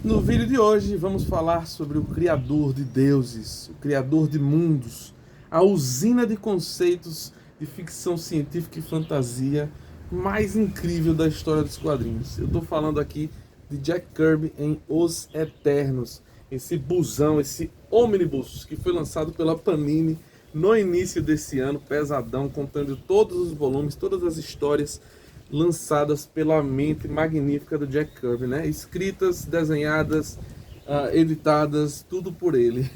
No vídeo de hoje vamos falar sobre o criador de deuses, o criador de mundos, a usina de conceitos de ficção científica e fantasia mais incrível da história dos quadrinhos. Eu estou falando aqui de Jack Kirby em Os Eternos, esse busão, esse ônibus que foi lançado pela Panini no início desse ano, pesadão, contando todos os volumes, todas as histórias lançadas pela mente magnífica do Jack Kirby, né? Escritas, desenhadas, editadas, tudo por ele.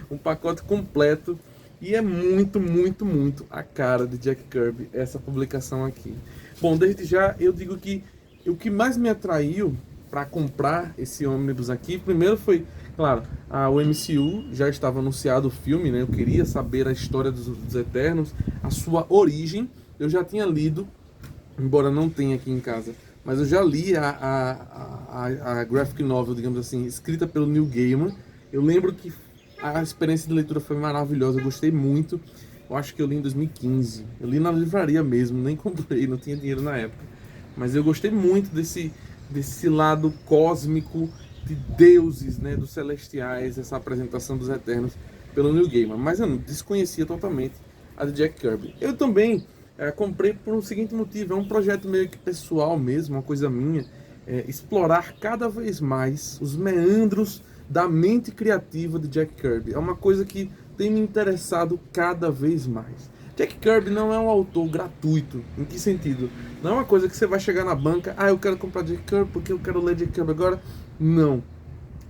Um pacote completo e é muito, muito, muito a cara de Jack Kirby essa publicação aqui. Bom, desde já eu digo que o que mais me atraiu para comprar esse ônibus aqui, primeiro foi, claro, o MCU já estava anunciado o filme, né? Eu queria saber a história dos Eternos, a sua origem. Eu já tinha lido, embora não tenha aqui em casa, mas eu já li a graphic novel, digamos assim, escrita pelo Neil Gaiman. Eu lembro que a experiência de leitura foi maravilhosa, eu gostei muito. Eu acho que eu li em 2015. Eu li na livraria mesmo, nem comprei, não tinha dinheiro na época. Mas eu gostei muito desse lado cósmico de deuses, né, dos celestiais, essa apresentação dos Eternos pelo Neil Gaiman. Mas eu não desconhecia totalmente a de Jack Kirby. Eu também comprei por um seguinte motivo, é um projeto meio que pessoal mesmo, uma coisa minha, explorar cada vez mais os meandros da mente criativa de Jack Kirby. É uma coisa que tem me interessado cada vez mais. Jack Kirby não é um autor gratuito. Em que sentido? Não é uma coisa que você vai chegar na banca, eu quero comprar Jack Kirby porque eu quero ler Jack Kirby agora. Não.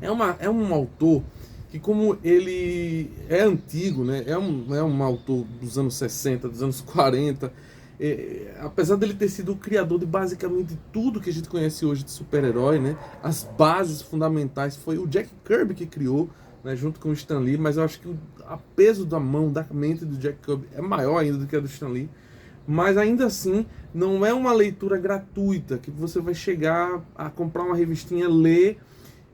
É um autor que, como ele é antigo, né? É um autor dos anos 60, dos anos 40, apesar dele ter sido o criador de basicamente tudo que a gente conhece hoje de super-herói, né? As bases fundamentais foi o Jack Kirby que criou, né? Junto com o Stan Lee, mas eu acho que o peso da mão, da mente do Jack Kirby é maior ainda do que a do Stan Lee. Mas ainda assim, não é uma leitura gratuita, que você vai chegar a comprar uma revistinha, ler,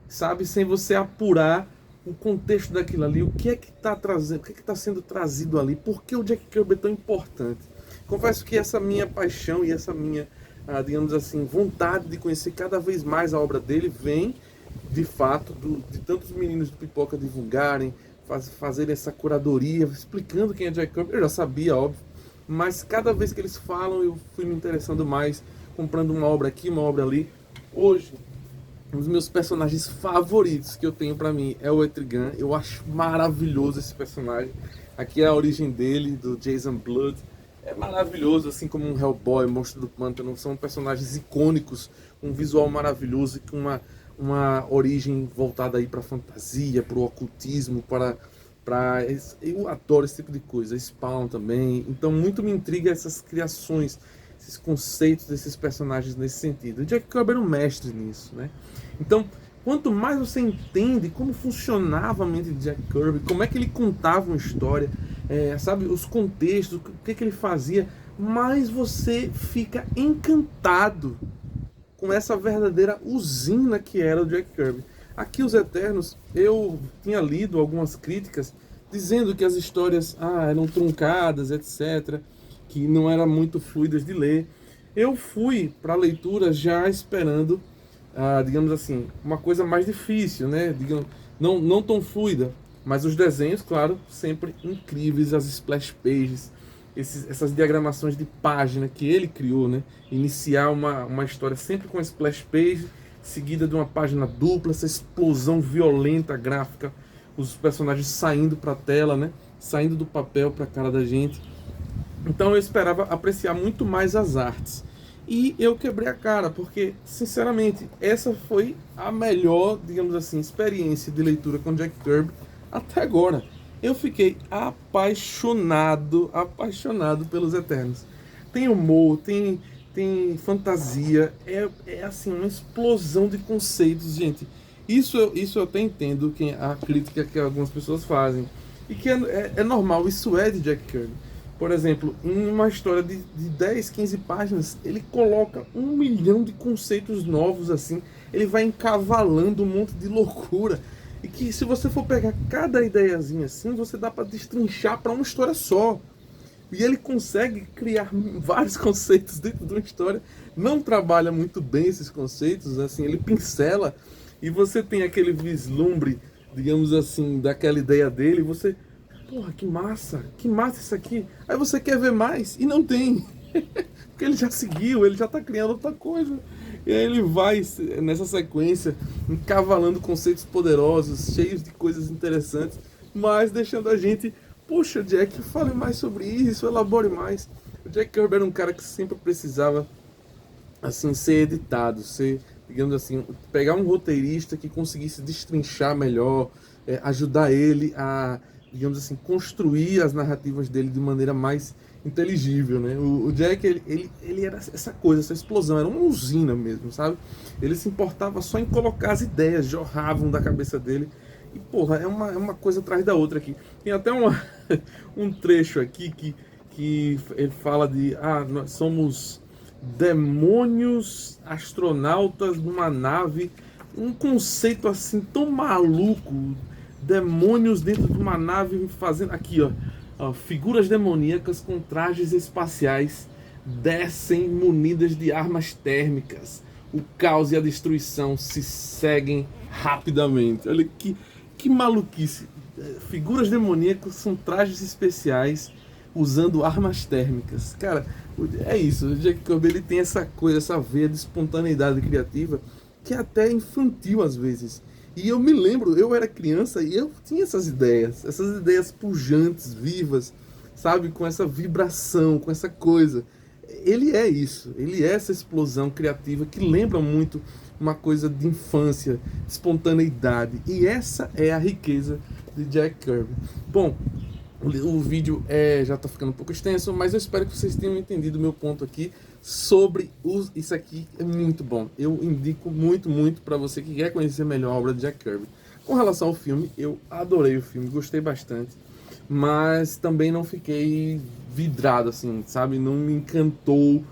sabe, sem você apurar o contexto daquilo ali, o que é que está trazendo, o que é que está sendo trazido ali, por que o Jack Kirby é tão importante. Confesso que essa minha paixão e essa minha, digamos assim, vontade de conhecer cada vez mais a obra dele vem, de fato, de tantos meninos do Pipoca divulgarem, fazerem essa curadoria, explicando quem é Jack Kirby. Eu já sabia, óbvio, mas cada vez que eles falam, eu fui me interessando mais, comprando uma obra aqui, uma obra ali. Hoje, um dos meus personagens favoritos que eu tenho pra mim é o Etrigan. Eu acho maravilhoso esse personagem. Aqui é a origem dele, do Jason Blood. É maravilhoso, assim como um Hellboy, Monstro do Pântano. São personagens icônicos, um visual maravilhoso e com uma origem voltada aí pra fantasia, pro ocultismo, eu adoro esse tipo de coisa. Spawn também. Então muito me intriga essas criações, esses conceitos desses personagens nesse sentido. O Jack Kirby era um mestre nisso, né? Então, quanto mais você entende como funcionava a mente de Jack Kirby, como é que ele contava uma história, sabe, os contextos, o que ele fazia, mais você fica encantado com essa verdadeira usina que era o Jack Kirby. Aqui, Os Eternos, eu tinha lido algumas críticas dizendo que as histórias eram truncadas, etc., que não eram muito fluidas de ler. Eu fui para a leitura já esperando, digamos assim, uma coisa mais difícil, né? Digamos, não tão fluida, mas os desenhos, claro, sempre incríveis, as splash pages, essas diagramações de página que ele criou, né? Iniciar uma história sempre com a splash page, seguida de uma página dupla, essa explosão violenta gráfica, os personagens saindo para a tela, né? Saindo do papel para a cara da gente. Então eu esperava apreciar muito mais as artes. E eu quebrei a cara, porque, sinceramente, essa foi a melhor, digamos assim, experiência de leitura com Jack Kirby até agora. Eu fiquei apaixonado pelos Eternos. Tem humor, tem fantasia, é assim, uma explosão de conceitos, gente. Isso eu até entendo a crítica que algumas pessoas fazem. E que é normal, isso é de Jack Kirby. Por exemplo, em uma história de 10, 15 páginas, ele coloca 1 milhão de conceitos novos, assim. Ele vai encavalando um monte de loucura. E que se você for pegar cada ideiazinha assim, você dá para destrinchar para uma história só. E ele consegue criar vários conceitos dentro de uma história. Não trabalha muito bem esses conceitos, assim, ele pincela. e você tem aquele vislumbre, digamos assim, daquela ideia dele, você, porra, que massa isso aqui. Aí você quer ver mais e não tem. Porque ele já seguiu, ele já tá criando outra coisa. E aí ele vai nessa sequência, encavalando conceitos poderosos, cheios de coisas interessantes, mas deixando a gente, poxa, Jack, fale mais sobre isso, elabore mais. O Jack Kirby era um cara que sempre precisava, assim, ser editado, ser, digamos assim, pegar um roteirista que conseguisse destrinchar melhor, ajudar ele a, digamos assim, construir as narrativas dele de maneira mais inteligível, né? O Jack, ele era essa coisa, essa explosão, era uma usina mesmo, sabe? Ele se importava só em colocar as ideias, jorravam da cabeça dele. E, porra, é uma coisa atrás da outra aqui. Tem até um trecho aqui que ele fala de, nós somos demônios astronautas numa nave, um conceito assim tão maluco, demônios dentro de uma nave fazendo, aqui ó, figuras demoníacas com trajes espaciais descem munidas de armas térmicas, o caos e a destruição se seguem rapidamente. Olha que maluquice, figuras demoníacas são trajes especiais usando armas térmicas. Cara, é isso. O Jack Kirby, ele tem essa coisa, essa veia de espontaneidade criativa que é até infantil às vezes. E eu me lembro, eu era criança e eu tinha essas ideias pujantes, vivas, sabe, com essa vibração, com essa coisa. Ele é isso, ele é essa explosão criativa que lembra muito uma coisa de infância, de espontaneidade. E essa é a riqueza de Jack Kirby. Bom, o vídeo já está ficando um pouco extenso, mas eu espero que vocês tenham entendido o meu ponto aqui sobre isso aqui. É muito bom. Eu indico muito, muito para você que quer conhecer melhor a obra de Jack Kirby. Com relação ao filme, eu adorei o filme, gostei bastante, mas também não fiquei vidrado, assim, sabe? Não me encantou,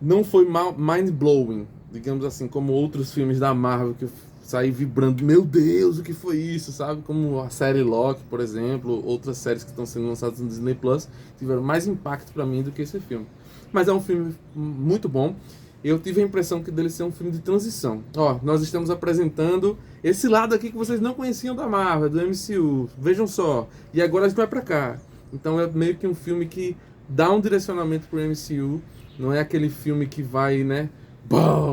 não foi mind-blowing, digamos assim, como outros filmes da Marvel que eu saí vibrando, meu Deus, o que foi isso, sabe? Como a série Loki, por exemplo, outras séries que estão sendo lançadas no Disney Plus, tiveram mais impacto pra mim do que esse filme. Mas é um filme muito bom. Eu tive a impressão que dele ser um filme de transição. Ó, nós estamos apresentando esse lado aqui que vocês não conheciam da Marvel, do MCU. Vejam só. E agora a gente vai pra cá. Então é meio que um filme que dá um direcionamento pro MCU. Não é aquele filme que vai, né,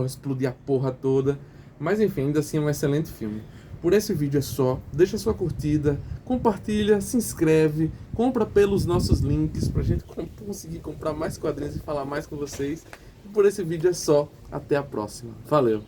explodir a porra toda. Mas enfim, ainda assim é um excelente filme. Por esse vídeo é só. Deixa sua curtida, compartilha, se inscreve, compra pelos nossos links pra gente conseguir comprar mais quadrinhos e falar mais com vocês. E por esse vídeo é só. Até a próxima. Valeu!